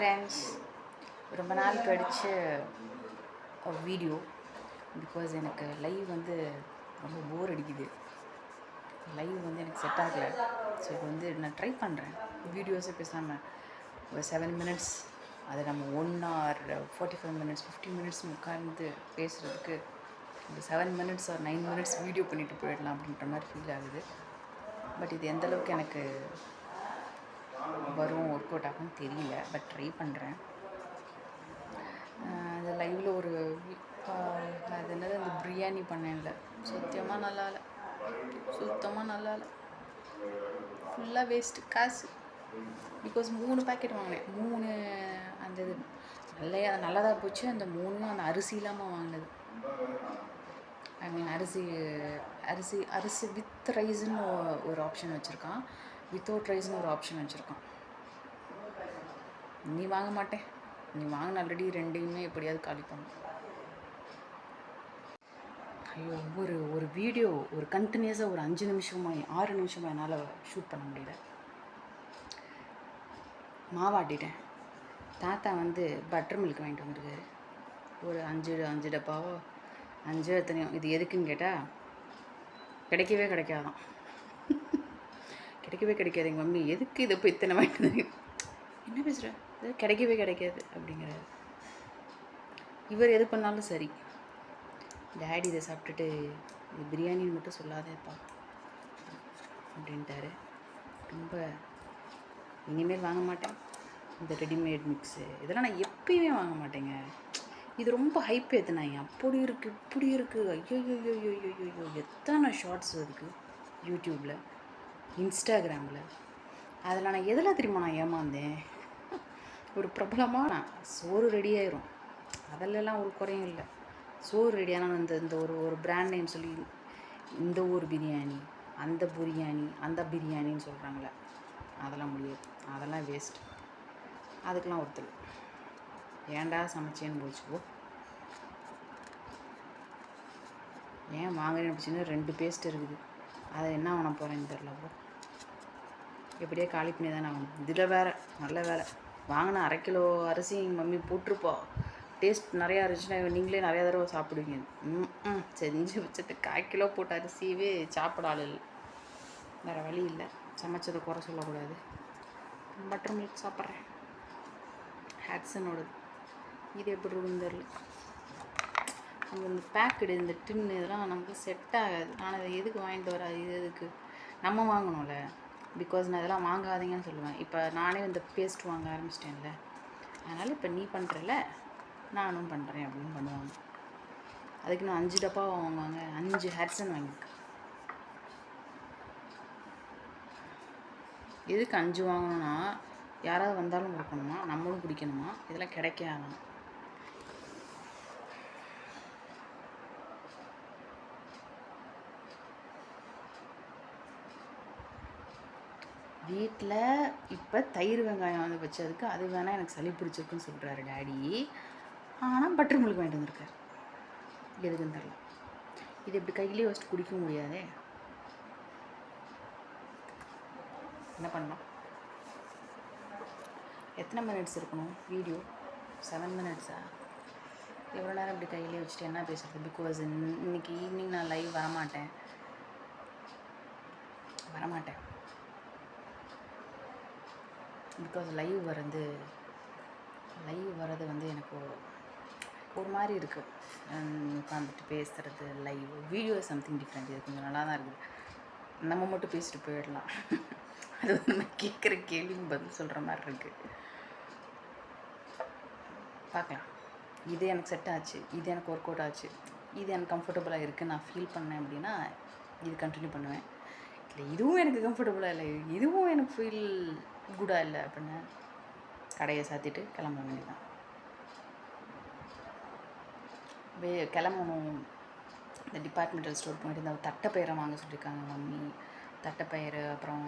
Friends, ரொம்ப நாள் கழிச்சு ஒரு வீடியோ. பிகாஸ் எனக்கு லைவ் வந்து ரொம்ப போர் அடிக்குது. லைவ் வந்து எனக்கு செட் ஆகலை. ஸோ இப்போ வந்து நான் ட்ரை பண்ணுறேன் வீடியோஸே பேசாமல் ஒரு 7 மினிட்ஸ், அதை நம்ம 1 hour 45 மினிட்ஸ் 50 மினிட்ஸ் உட்கார்ந்து பேசுகிறதுக்கு ஒரு 7 மினிட்ஸ் ஒரு 9 மினிட்ஸ் வீடியோ பண்ணிவிட்டு போயிடலாம் அப்படின்ற மாதிரி ஃபீல் ஆகுது. பட் இது எந்தளவுக்கு எனக்கு வரும், ஒர்க் அவுட் ஆகும்னு தெரியல. பட் ட்ரை பண்ணுறேன். அந்த லைவில் ஒரு அது என்னது, அந்த பிரியாணி பண்ணேன்ல, சுத்தமாக நல்லா இல்லை. ஃபுல்லாக வேஸ்ட்டு காசு. பிகாஸ் 3 பேக்கெட் வாங்கினேன். 3 அந்த இது நல்லதாக போச்சு. அந்த 3 அந்த அரிசி இல்லாமல் வாங்கினது. ஐ மீன் அரிசி வித் ரைஸ்ன்னு ஒரு ஆப்ஷன் வச்சுருக்கான், வித்தவுட் ரைஸ்னு ஒரு ஆப்ஷன் வச்சுருக்கான். நீ வாங்க மாட்டேன், நீ வாங்கின ஆல்ரெடி 2யுமே எப்படியாவது காலி பண்ணும். ஐயோ, ஒரு வீடியோ ஒரு கண்டினியூஸாக ஒரு 5 நிமிஷமாக 6 நிமிஷமாக என்னால் ஷூட் பண்ண முடியல. மாவாட்டிட்டேன். தாத்தா வந்து பட்டர் மில்க் வாங்கிட்டு வந்துருக்காரு. ஒரு 5 டப்பாவோ 5 எத்தனையோ. இது எதுக்குன்னு கேட்டால் கிடைக்கவே கிடைக்காதான். எங்கள் மம்மி எதுக்கு இதை போய் இத்தனை வாங்கிட்டு வந்து, என்ன பேசுகிற, இது கிடைக்கவே கிடைக்காது அப்படிங்கிறாரு. இவர் எது பண்ணாலும் சரி, டேடி இதை சாப்பிட்டுட்டு இது பிரியாணின்னு மட்டும் சொல்லாதேப்பா அப்படின்ட்டாரு. ரொம்ப இனிமேல் வாங்க மாட்டேன் இந்த ரெடிமேட் மிக்ஸு. இதெல்லாம் நான் எப்பயுமே வாங்க மாட்டேங்க. இது ரொம்ப ஹைப் ஏற்றுனாங்க. அப்படி இருக்குது இப்படி இருக்குது, ஐயோ எத்தனை ஷார்ட்ஸ் இருக்குது யூடியூப்பில், இன்ஸ்டாகிராமில். அதில் நான் எதில் தெரியுமா நான் ஏமாந்தேன், ஒரு பிரபலமாக சோறு ரெடி ஆயிரும், அதிலெல்லாம் ஒரு குறையும் இல்லை. சோறு ரெடியான இந்த ஒரு பிராண்ட் நேம் சொல்லி இந்த ஊர் பிரியாணி, அந்த பிரியாணின்னு சொல்கிறாங்களே, அதெல்லாம் முடியாது, அதெல்லாம் வேஸ்ட். அதுக்கெலாம் ஒருத்தர் ஏன்டா சமைச்சேன்னு போச்சுக்கோ. ஏன் வாங்குறேன்னு பிடிச்சின்னா 2 பேஸ்ட் இருக்குது, அதை என்ன பண்ண போகிறேன்னு தெரில ப்ரோ. எப்படியே காலி பண்ணி தானே ஆகணும். இதில் வேறு நல்ல வேலை, வாங்கின 1/2 கிலோ அரிசி எங்கள் மம்மி போட்டிருப்பா. டேஸ்ட் நிறையா இருந்துச்சுன்னா நீங்களே நிறையா தடவை சாப்பிடுவீங்க. செஞ்சு வச்சுட்டு 1/4 கிலோ போட்ட அரிசியவே சாப்பிட ஆள் இல்லை. வேறு வழி இல்லை, சமைச்சதை குறை சொல்லக்கூடாது. பட்டர் மில்க் சாப்பிட்றேன், ஹேட்ஸனோடது. இது எப்படி இருக்குன்னு தெரில. அங்கே இந்த பேக்கெடு இந்த டின்னு இதெல்லாம் நமக்கு செட் ஆகாது. ஆனால் அதை எதுக்கு வாங்கிட்டு வராது, இது எதுக்கு நம்ம வாங்கணும்ல. பிகாஸ் நான் இதெல்லாம் வாங்காதீங்கன்னு சொல்லுவேன். இப்போ நானே இந்த பேஸ்ட் வாங்க ஆரம்பிச்சிட்டேன்ல, அதனால் இப்போ நீ பண்ணுறல நானும் பண்ணுறேன் அப்படின்னு பண்ணுவாங்க. அதுக்கு நான் 5 டப்பா வாங்குவாங்க. 5 ஹேட்ஸன் வாங்கியிருக்கேன். எதுக்கு 5 வாங்கணும்னா, யாராவது வந்தாலும் கொடுக்கணுமா, நம்மளும் குடிக்கணுமா, இதெல்லாம் கிடைக்காதான். வீட்டில் இப்போ தயிர் வெங்காயம் வந்து வச்சதுக்கு அது வேணால் எனக்கு சளி பிடிச்சிருக்குன்னு சொல்கிறாரு டேடி. ஆனால் பட்டர் மில்க் வாங்கிட்டு வந்திருக்காரு. எதுக்குன்னு தெரியல. இது இப்படி கையிலே வச்சுட்டு குடிக்க முடியாதே, என்ன பண்ணலாம். எத்தனை மினிட்ஸ் இருக்கணும் வீடியோ? 7 மினிட்ஸா? எவ்வளோ நேரம் இப்படி கையிலே வச்சுட்டு என்ன பேசுகிறது? பிகாஸ் இன்னைக்கு ஈவினிங் நான் லைவ் வரமாட்டேன். பிகாஸ் லைவ் வர்றது வந்து எனக்கு ஒரு மாதிரி இருக்குது. உட்காந்துட்டு பேசுகிறது லைவ் வீடியோ சம்திங் டிஃப்ரெண்ட். இது கொஞ்சம் நல்லா தான் இருக்குது. நம்ம மட்டும் பேசிட்டு போயிடலாம். அது வந்து நம்ம கேட்குற கேள்விக்கு பதில் சொல்கிற மாதிரி இருக்குது. பார்க்கலாம். இது எனக்கு செட் ஆச்சு, இது எனக்கு ஒர்க் அவுட் ஆச்சு, இது எனக்கு கம்ஃபர்டபுளாக இருக்குது, நான் ஃபீல் பண்ணேன் அப்படின்னா இது கண்டினியூ பண்ணுவேன். இல்லை இதுவும் எனக்கு கம்ஃபர்டபுளாக இல்லை, இதுவும் எனக்கு ஃபீல் குடாக இல்லை அப்படின்னு கடையை சாத்திட்டு கிளம்ப வேண்டியதான். கிளம்பணும். இந்த டிபார்ட்மெண்டல் ஸ்டோர் போயிட்டு இந்த தட்டைப்பயிரை வாங்க சொல்லியிருக்காங்க மம்மி. தட்டைப்பயிறு, அப்புறம்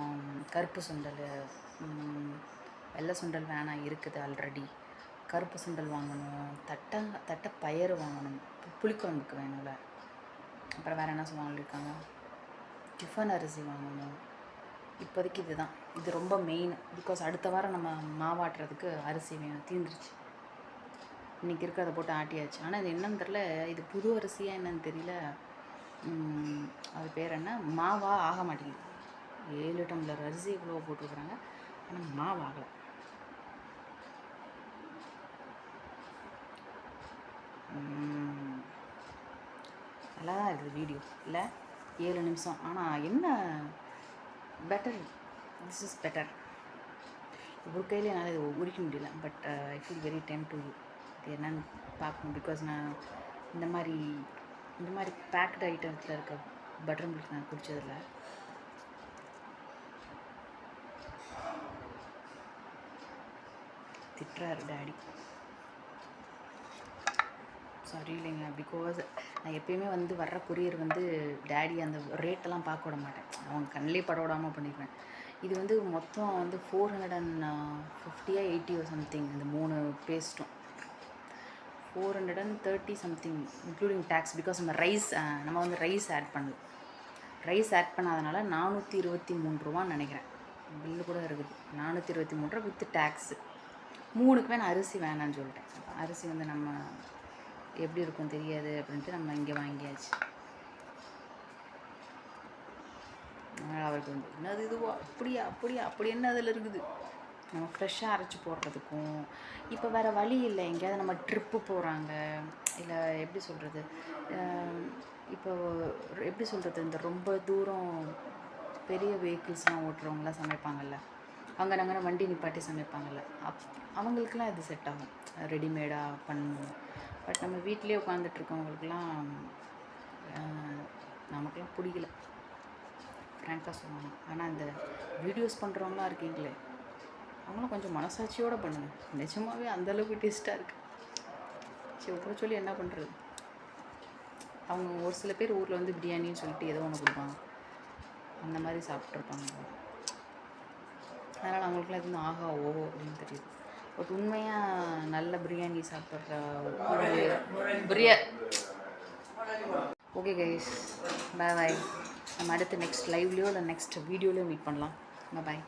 கருப்பு சுண்டல், வெள்ளை சுண்டல் வேணாம், இருக்குது ஆல்ரெடி. கருப்பு சுண்டல் வாங்கணும், தட்டைப்பயிறு வாங்கணும், புளிக்குழம்புக்கு வேணும்ல. அப்புறம் வேறு என்ன சொல்லியிருக்காங்க, டிஃபன் அரிசி வாங்கணும். இப்போதைக்கு இதுதான். இது ரொம்ப மெயின். பிகாஸ் அடுத்த வாரம் நம்ம மாவாட்டுறதுக்கு அரிசி வேணும், தீர்ந்துருச்சு. இன்றைக்கி இருக்கிறத போட்டு ஆட்டியாச்சு. ஆனால் இது என்னன்னு தெரில, இது புது அரிசியாக என்னன்னு தெரியல. அது பேர் என்ன, மாவா ஆக மாட்டேங்குது. 7 டம்ளர் அரிசி இவ்வளோ போட்டுருக்குறாங்க, ஆனால் மாவு ஆகலை. நல்லா தான் இருக்குது வீடியோ இல்லை, 7 நிமிஷம். ஆனால் என்ன பெட்டர், திஸ் இஸ் பெட்டர். ஒரு கையில் என்னால் இது உரிக்க முடியல. But I feel very டெம் to இது என்னன்னு பார்க்கணும். பிகாஸ் நான் இந்த மாதிரி பேக்டு ஐட்டத்தில் இருக்க பட்டர் மில்க் நான் குடித்ததில்ல. திட்டுறாரு டேடி. சாரி இல்லைங்க, பிகாஸ் நான் எப்பயுமே வர்ற கொரியர் டேடி அந்த ரேட்டெல்லாம் பார்க்க விட மாட்டேன். அவங்க கண்ணிலே பட விடாமல் பண்ணிடுவேன். இது மொத்தம் 450 80 சம்திங். இந்த 3 பேஸ்ட்டும் 430 சம்திங் இன்க்ளூடிங் டேக்ஸ். பிகாஸ் நம்ம ரைஸ் ஆட் பண்ணுது. ரைஸ் ஆட் பண்ணாதனால 423 ரூபான்னு நினைக்கிறேன். பில்லு கூட இருக்குது, 423 ரூபா வித் டேக்ஸு. 3க்குமே நான் அரிசி வேணான்னு சொல்லிட்டேன். அரிசி நம்ம எப்படி இருக்கும் தெரியாது அப்படின்ட்டு நம்ம இங்கே வாங்கியாச்சு. அவருக்கு என்னது இதுவோ அப்படி என்ன அதில் இருக்குது. நம்ம ஃப்ரெஷ்ஷாக அரைச்சி போடுறதுக்கும் இப்போ வேறு வழி இல்லை. எங்கேயாவது நம்ம ட்ரிப்பு போகிறாங்க, இல்லை எப்படி சொல்கிறது, இப்போ எப்படி சொல்கிறது, இந்த ரொம்ப தூரம் பெரிய வெஹிக்கிள்ஸ்லாம் ஓட்டுறவங்களாம் சமைப்பாங்கள்ல, அவங்க நாங்கள் வண்டி நிப்பாட்டி சமைப்பாங்கள்ல, அவங்களுக்கெல்லாம் இது செட் ஆகும், ரெடிமேடாக பண்ணணும். பட் நம்ம வீட்டிலே உட்காந்துட்ருக்கவங்களுக்கெல்லாம் நமக்கெல்லாம் பிடிக்கல, ஃப்ராங்காக சொல்லணும். ஆனால் இந்த வீடியோஸ் பண்ணுறவங்களாம் இருக்கீங்களே, அவங்களும் கொஞ்சம் மனசாட்சியோடு பண்ணுங்கள். நிஜமாகவே அந்தளவுக்கு டேஸ்ட்டாக இருக்குது. சரி, ஒவ்வொரு சொல்லி என்ன பண்ணுறது. அவங்க ஒரு சில பேர் ஊரில் பிரியாணின்னு சொல்லிட்டு ஏதோ ஒன்று கொடுப்பாங்க, அந்த மாதிரி சாப்பிட்ருப்பாங்க. அதனால் அவங்களுக்குலாம் எதுவும் ஆகா ஓஹோ அப்படின்னு தெரியுது. பட் உண்மையாக நல்ல பிரியாணி சாப்பிட்ற ஓகே கைஸ், பாய். நம்ம அடுத்து நெக்ஸ்ட் லைவ்லேயோ இல்லை நெக்ஸ்ட் வீடியோலையோ மீட் பண்ணலாம். பாய்.